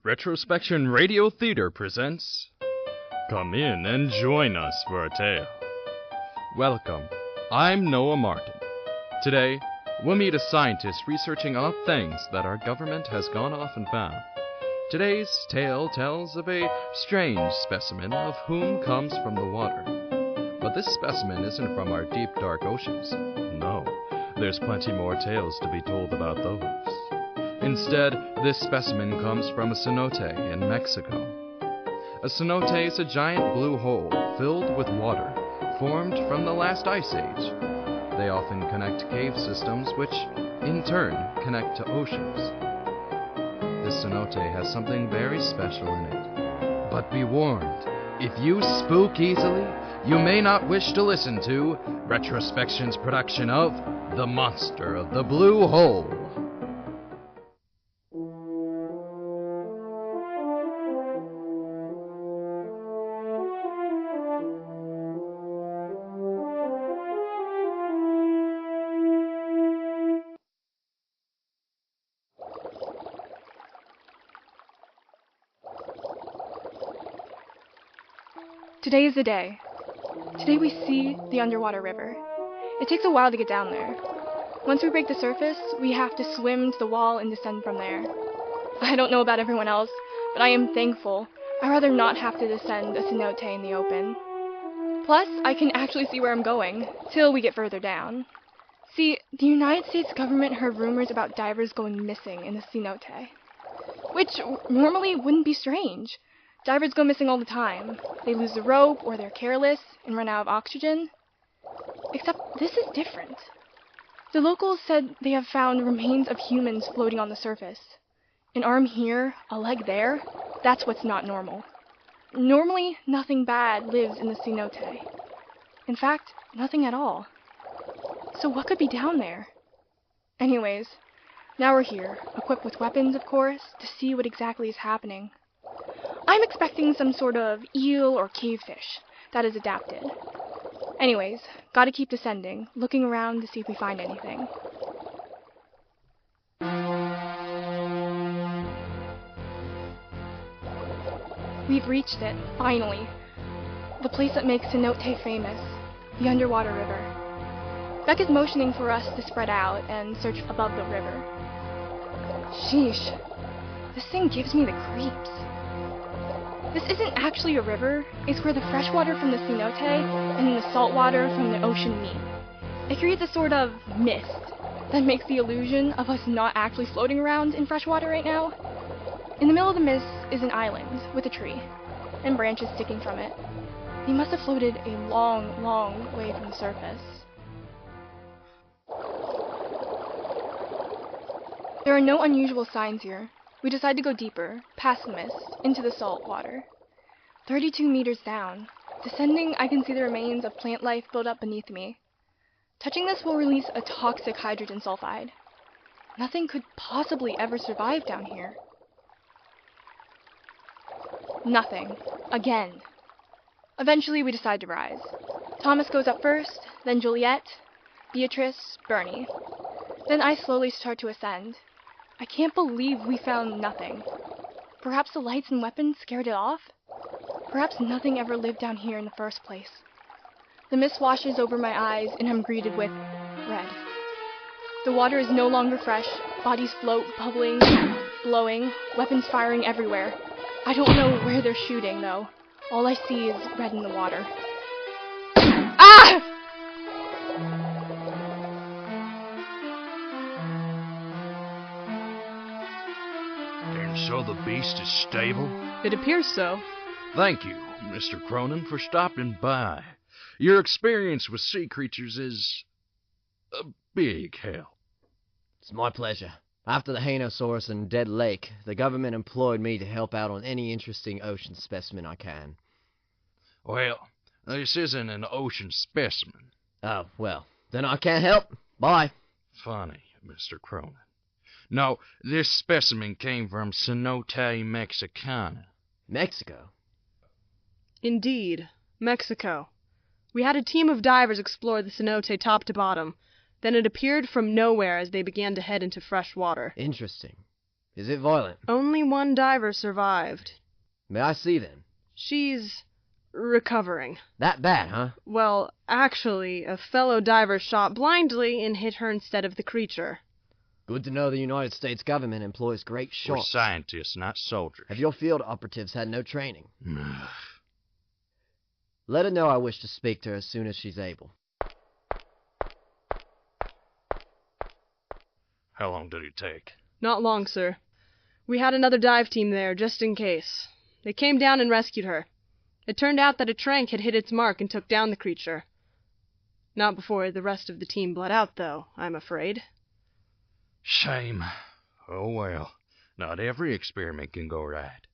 Retrospection Radio Theater presents Come in and join us for a tale. Welcome, I'm Noah Martin. Today, we'll meet a scientist researching odd things that our government has gone off and found. Today's tale tells of a strange specimen of whom comes from the water. But this specimen isn't from our deep, dark oceans. No, there's plenty more tales to be told about those. Instead, this specimen comes from a cenote in Mexico. A cenote is a giant blue hole filled with water, formed from the last ice age. They often connect cave systems, which, in turn, connect to oceans. This cenote has something very special in it. But be warned, if you spook easily, you may not wish to listen to Retrospection's production of The Monster of the Blue Hole. Today is the day. Today we see the underwater river. It takes a while to get down there. Once we break the surface, we have to swim to the wall and descend from there. I don't know about everyone else, but I am thankful. I'd rather not have to descend a cenote in the open. Plus, I can actually see where I'm going, till we get further down. See, the United States government heard rumors about divers going missing in the cenote, which normally wouldn't be strange. Divers go missing all the time. They lose the rope, or they're careless, and run out of oxygen. Except this is different. The locals said they have found remains of humans floating on the surface. An arm here, a leg there. That's what's not normal. Normally, nothing bad lives in the cenote. In fact, nothing at all. So what could be down there? Anyways, now we're here, equipped with weapons, of course, to see what exactly is happening. I'm expecting some sort of eel or cavefish that is adapted. Anyways, gotta keep descending, looking around to see if we find anything. We've reached it, finally. The place that makes Cenote famous, the underwater river. Beck is motioning for us to spread out and search above the river. Sheesh, this thing gives me the creeps. This isn't actually a river. It's where the fresh water from the cenote and the salt water from the ocean meet. It creates a sort of mist that makes the illusion of us not actually floating around in fresh water right now. In the middle of the mist is an island with a tree and branches sticking from it. They must have floated a long, long way from the surface. There are no unusual signs here. We decide to go deeper, past the mist, into the salt water. 32 meters down. Descending, I can see the remains of plant life built up beneath me. Touching this will release a toxic hydrogen sulfide. Nothing could possibly ever survive down here. Nothing. Again. Eventually, we decide to rise. Thomas goes up first, then Juliet, Beatrice, Bernie. Then I slowly start to ascend. I can't believe we found nothing. Perhaps the lights and weapons scared it off? Perhaps nothing ever lived down here in the first place. The mist washes over my eyes and I'm greeted with red. The water is no longer fresh. Bodies float, bubbling, blowing, weapons firing everywhere. I don't know where they're shooting, though. All I see is red in the water. Ah! So the beast is stable? It appears so. Thank you, Mr. Cronin, for stopping by. Your experience with sea creatures is a big help. It's my pleasure. After the Hanosaurus and Dead Lake, the government employed me to help out on any interesting ocean specimen I can. Well, this isn't an ocean specimen. Oh, well, then I can't help. Bye. Funny, Mr. Cronin. No, this specimen came from Cenote Mexicana. Mexico? Indeed, Mexico. We had a team of divers explore the cenote top to bottom. Then it appeared from nowhere as they began to head into fresh water. Interesting. Is it violent? Only one diver survived. May I see then? She's recovering. That bad, huh? Well, actually, a fellow diver shot blindly and hit her instead of the creature. Good to know the United States government employs great We're shots. scientists, not soldiers. Have your field operatives had no training? Let her know I wish to speak to her as soon as she's able. How long did it take? Not long, sir. We had another dive team there, just in case. They came down and rescued her. It turned out that a trank had hit its mark and took down the creature. Not before the rest of the team bled out, though, I'm afraid. Shame. Oh well, not every experiment can go right.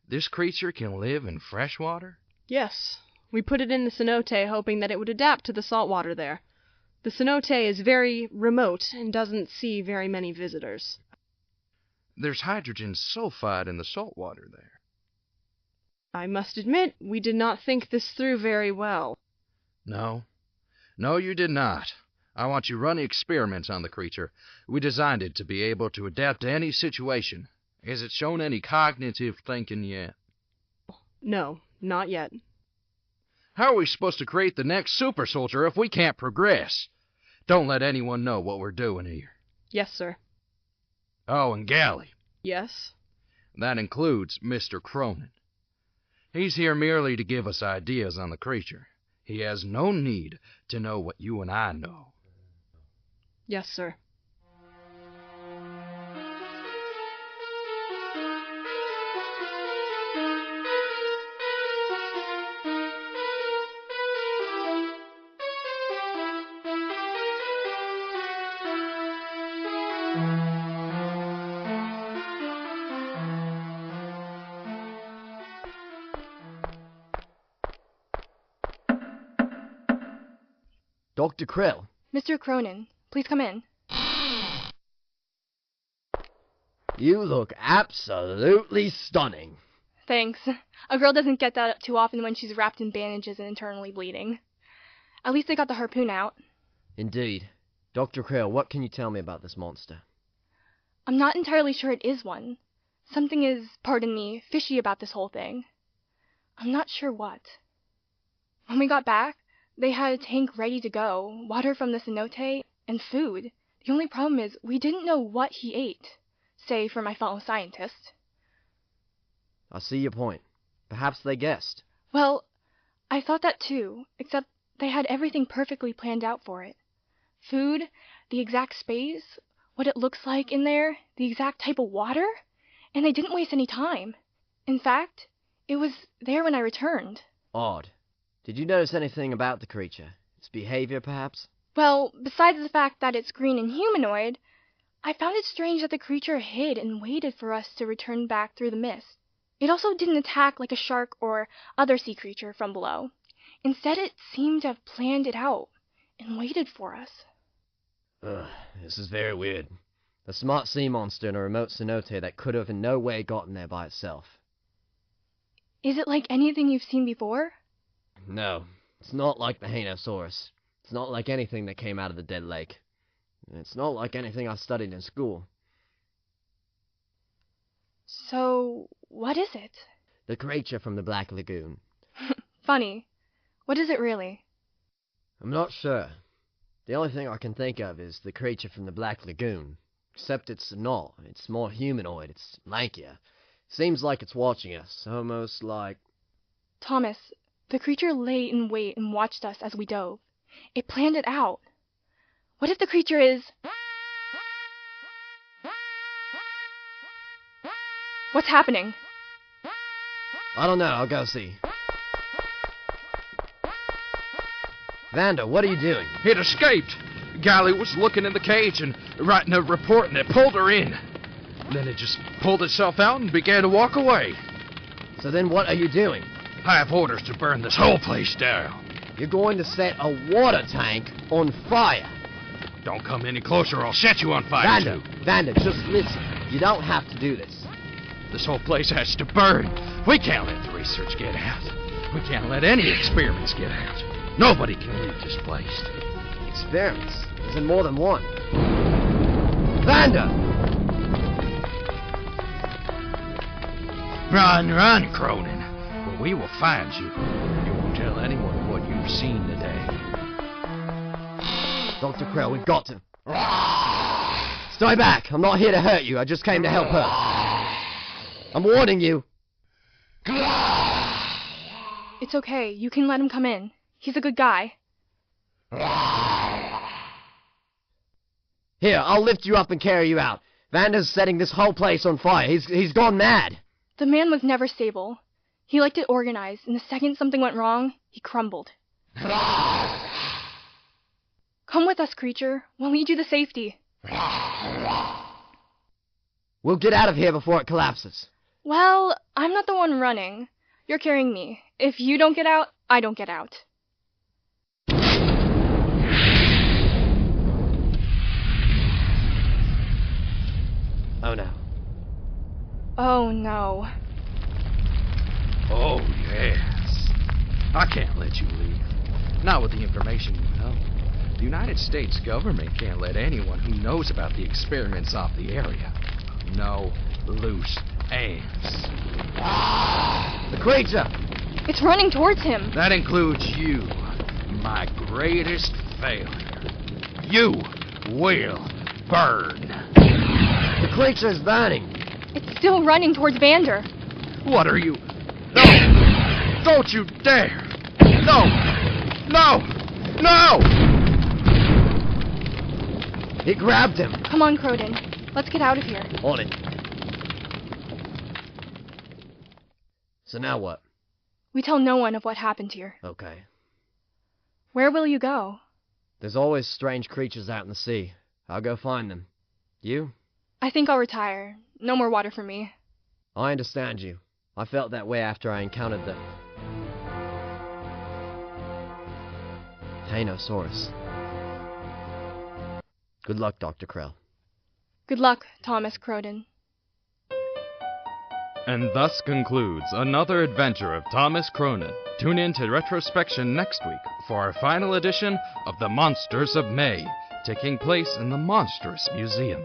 This creature can live in fresh water? Yes. We put it in the cenote hoping that it would adapt to the salt water there. The cenote is very remote and doesn't see very many visitors. There's hydrogen sulfide in the salt water there. I must admit, we did not think this through very well. No, you did not. I want you running experiments on the creature. We designed it to be able to adapt to any situation. Has it shown any cognitive thinking yet? No, not yet. How are we supposed to create the next super soldier if we can't progress? Don't let anyone know what we're doing here. Yes, sir. Oh, and Galley. Yes? That includes Mr. Cronin. He's here merely to give us ideas on the creature. He has no need to know what you and I know. Yes, sir. Dr. Krell. Mr. Cronin, please come in. You look absolutely stunning. Thanks. A girl doesn't get that too often when she's wrapped in bandages and internally bleeding. At least they got the harpoon out. Indeed. Dr. Krell, what can you tell me about this monster? I'm not entirely sure it is one. Something is, pardon me, fishy about this whole thing. I'm not sure what. When we got back, they had a tank ready to go, water from the cenote, and food. The only problem is we didn't know what he ate, say for my fellow scientist. I see your point. Perhaps they guessed. Well, I thought that too, except they had everything perfectly planned out for it. Food, the exact space, what it looks like in there, the exact type of water, and they didn't waste any time. In fact, it was there when I returned. Odd. Did you notice anything about the creature? Its behavior, perhaps? Well, besides the fact that it's green and humanoid, I found it strange that the creature hid and waited for us to return back through the mist. It also didn't attack like a shark or other sea creature from below. Instead, it seemed to have planned it out and waited for us. This is very weird. A smart sea monster in a remote cenote that could have in no way gotten there by itself. Is it like anything you've seen before? No, it's not like the Hanosaurus. It's not like anything that came out of the dead lake. It's not like anything I studied in school. So, what is it? The creature from the Black Lagoon. Funny. What is it really? I'm not sure. The only thing I can think of is the creature from the Black Lagoon. Except it's not. It's more humanoid. It's lankier. Seems like it's watching us. Almost like... Thomas, the creature lay in wait and watched us as we dove. It planned it out. What if the creature is... What's happening? I don't know. I'll go see. Vander, what are you doing? It escaped. Galley was looking in the cage and writing a report, and it pulled her in. Then it just pulled itself out and began to walk away. So then what are you doing? I have orders to burn this whole place down. You're going to set a water tank on fire. Don't come any closer or I'll set you on fire, too. Vander, just listen. You don't have to do this. This whole place has to burn. We can't let the research get out. We can't let any experiments get out. Nobody can leave this place. Experiments? There's more than one. Vander! Run, run, Cronin. Well, we will find you. You won't tell anyone what you've seen today. Dr. Krell, we've got to. Stay back! I'm not here to hurt you, I just came to help her. I'm warning you. It's okay. You can let him come in. He's a good guy. Here, I'll lift you up and carry you out. Vander's setting this whole place on fire. He's gone mad. The man was never stable. He liked it organized, and the second something went wrong, he crumbled. Come with us, creature. We'll lead you to safety. We'll get out of here before it collapses. Well, I'm not the one running. You're carrying me. If you don't get out, I don't get out. Oh no. Oh no. Oh, yes. I can't let you leave. Not with the information you know. The United States government can't let anyone who knows about the experiments off the area. No loose ends. The creature! It's running towards him. That includes you, my greatest failure. You will burn. The creature is burning. It's still running towards Vander. What are you? No! Don't you dare! No! No! No! It grabbed him. Come on, Cronin. Let's get out of here. On it. So now what? We tell no one of what happened here. Okay. Where will you go? There's always strange creatures out in the sea. I'll go find them. You? I think I'll retire. No more water for me. I understand you. I felt that way after I encountered the Hanosaurus. Good luck, Dr. Krell. Good luck, Thomas Cronin. And thus concludes another adventure of Thomas Cronin. Tune in to Retrospection next week for our final edition of The Monsters of May, taking place in the Monstrous Museum.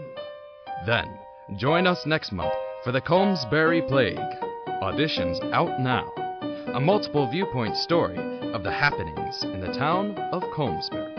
Then, join us next month for the Colmsbury Plague. Auditions out now. A multiple viewpoint story of the happenings in the town of Colmsbury.